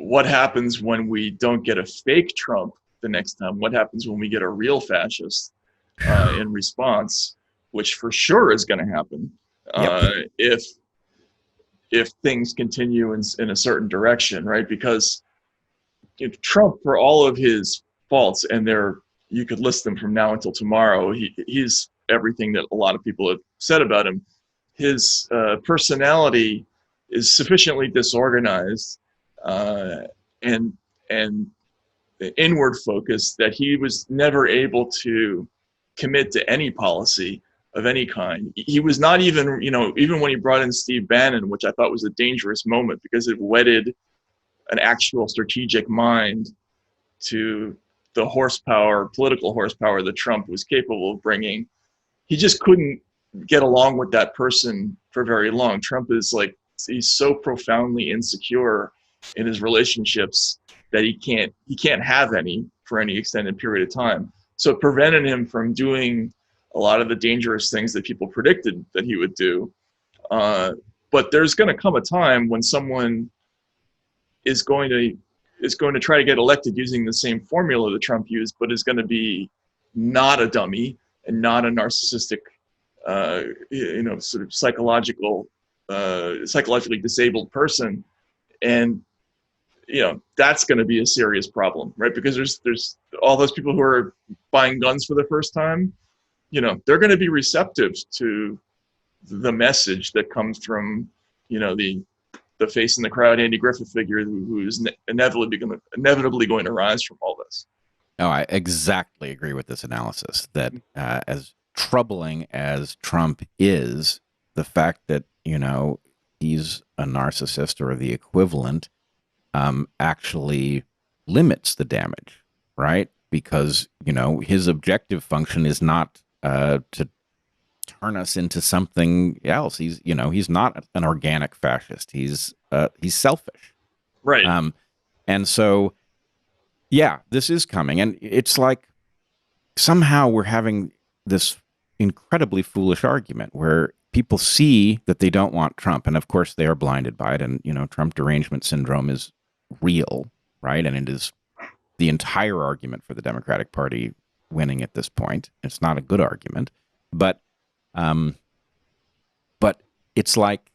what happens when we don't get a fake Trump the next time? What happens when we get a real fascist in response, which for sure is going to happen if things continue in a certain direction, right? Because if Trump, for all of his faults, and you could list them from now until tomorrow, he's everything that a lot of people have said about him. His personality is sufficiently disorganized and inward focused that he was never able to commit to any policy of any kind. He was not even, even when he brought in Steve Bannon, which I thought was a dangerous moment because it wedded an actual strategic mind to the political horsepower that Trump was capable of bringing. He just couldn't get along with that person for very long. Trump is he's so profoundly insecure in his relationships that he can't have any for any extended period of time. So it prevented him from doing a lot of the dangerous things that people predicted that he would do. But there's going to come a time when someone is going to try to get elected using the same formula that Trump used, but is going to be not a dummy and not a narcissistic, sort of psychologically disabled person. And, that's going to be a serious problem, right? Because there's all those people who are buying guns for the first time, they're going to be receptive to the message that comes from, the face in the crowd, Andy Griffith figure, who's inevitably going to rise from all this. Oh, I exactly agree with this analysis that as troubling as Trump is, the fact that, he's a narcissist or the equivalent actually limits the damage, right? Because, his objective function is not to turn us into something else. He's not an organic fascist. He's selfish. Right. And so, yeah, this is coming. And it's like somehow we're having this incredibly foolish argument where people see that they don't want Trump. And of course, they are blinded by it. And, Trump derangement syndrome is real, right? And it is the entire argument for the Democratic Party winning at this point. It's not a good argument, but it's like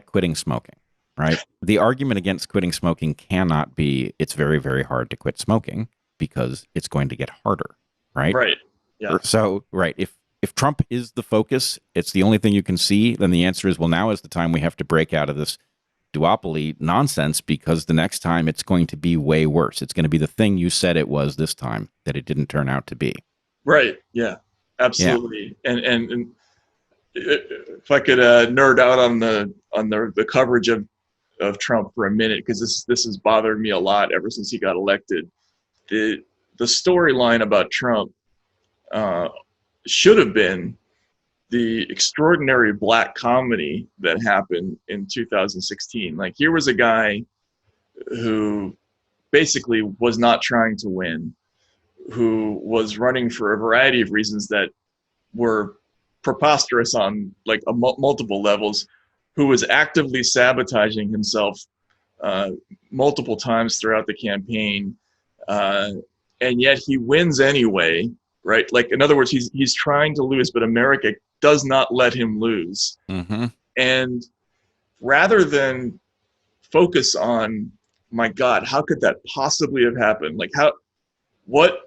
quitting smoking, right? The argument against quitting smoking cannot be it's very, very hard to quit smoking because it's going to get harder, right? Right. Yeah. So, right, if Trump is the focus, it's the only thing you can see, then the answer is, well, now is the time we have to break out of this duopoly nonsense because the next time it's going to be way worse. It's going to be the thing you said it was this time that it didn't turn out to be. Right. Yeah, absolutely. Yeah. And if I could nerd out on the coverage of Trump for a minute, because this has bothered me a lot ever since he got elected. The storyline about Trump should have been the extraordinary black comedy that happened in 2016. Like, here was a guy who basically was not trying to win, who was running for a variety of reasons that were preposterous on multiple levels, who was actively sabotaging himself multiple times throughout the campaign, and yet he wins anyway, right? Like, in other words, he's trying to lose, but America does not let him lose. Mm-hmm. And rather than focus on, my God, how could that possibly have happened? What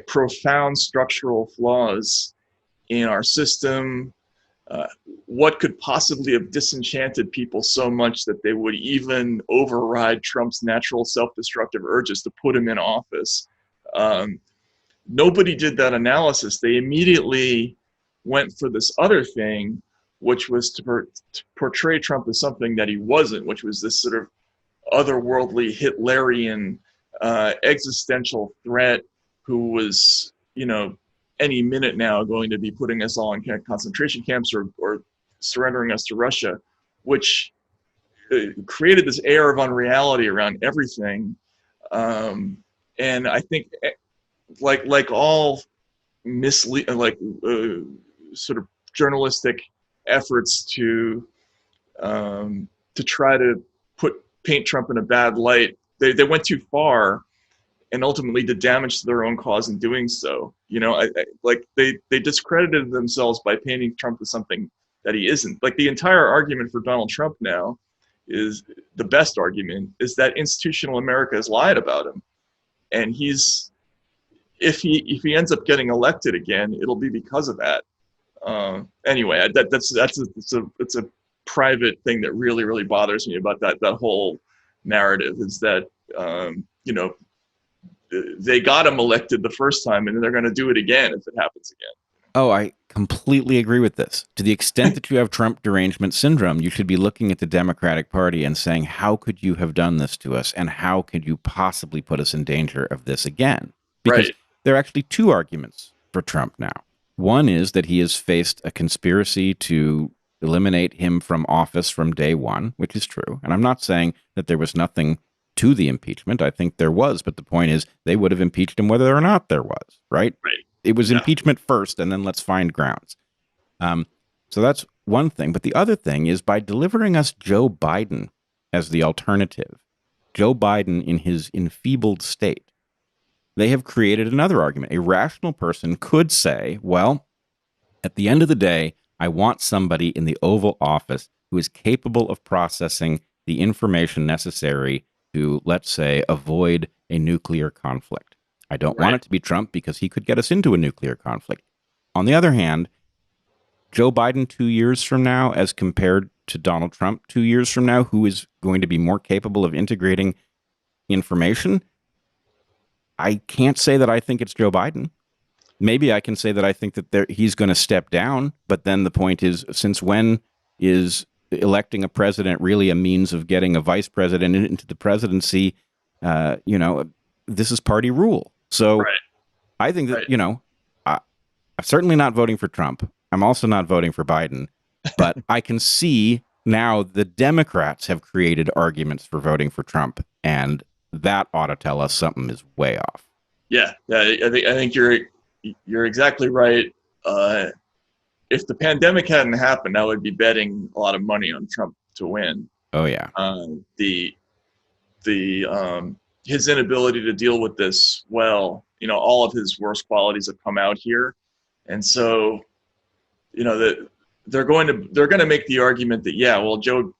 profound structural flaws in our system, what could possibly have disenchanted people so much that they would even override Trump's natural self-destructive urges to put him in office? Nobody did that analysis. They immediately went for this other thing, which was to portray Trump as something that he wasn't, which was this sort of otherworldly Hitlerian existential threat who was, any minute now going to be putting us all in concentration camps or surrendering us to Russia, which created this air of unreality around everything. And I think like all sort of journalistic efforts to try to put paint Trump in a bad light. They went too far and ultimately did damage to their own cause in doing so. Like they discredited themselves by painting Trump as something that he isn't. Like the entire argument for Donald Trump now is the best argument is that institutional America has lied about him, and if he ends up getting elected again, it'll be because of that. Anyway, it's a private thing that really bothers me about that whole narrative is that they got him elected the first time, and they're going to do it again if it happens again. Oh, I completely agree with this. To the extent that you have Trump derangement syndrome, you should be looking at the Democratic Party and saying, how could you have done this to us? And how could you possibly put us in danger of this again? Because Right. there are actually two arguments for Trump now. One is that he has faced a conspiracy to eliminate him from office from day one, which is true. And I'm not saying that there was nothing to the impeachment. I think there was, but the point is they would have impeached him whether or not there was, right? Right. It was Yeah. impeachment first, and then let's find grounds. So that's one thing. But the other thing is by delivering us Joe Biden as the alternative, Joe Biden in his enfeebled state, they have created another argument. A rational person could say, well, at the end of the day, I want somebody in the Oval Office who is capable of processing the information necessary to, let's say, avoid a nuclear conflict. I don't want it to be Trump because he could get us into a nuclear conflict. On the other hand, Joe Biden 2 years from now, as compared to Donald Trump 2 years from now, who is going to be more capable of integrating information, I can't say that I think it's Joe Biden. Maybe I can say that I think that he's going to step down, but then the point is, since when is electing a president really a means of getting a vice president into the presidency? This is party rule. So Right. I think that, I'm certainly not voting for Trump. I'm also not voting for Biden, but I can see now the Democrats have created arguments for voting for Trump, and that ought to tell us something is way off. Yeah. I think you're exactly right. If the pandemic hadn't happened, I would be betting a lot of money on Trump to win. Oh yeah. His inability to deal with this well, all of his worst qualities have come out here, and so that they're going to make the argument that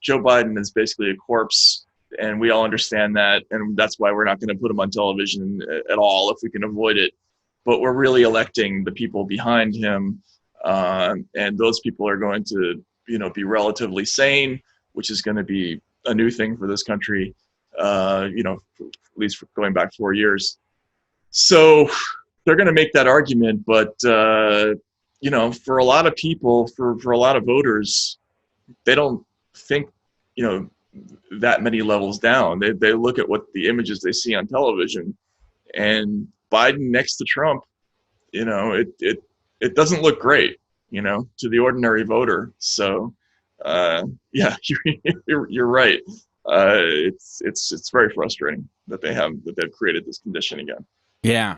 Joe Biden is basically a corpse, and we all understand that, and that's why we're not going to put him on television at all if we can avoid it. But we're really electing the people behind him, and those people are going to be relatively sane, which is going to be a new thing for this country. At least for going back 4 years. So they're going to make that argument, but for a lot of people, for a lot of voters, they don't think that many levels down. They look at what the images they see on television, and Biden next to Trump, it doesn't look great, to the ordinary voter. So you're right. It's very frustrating that they've created this condition again. Yeah.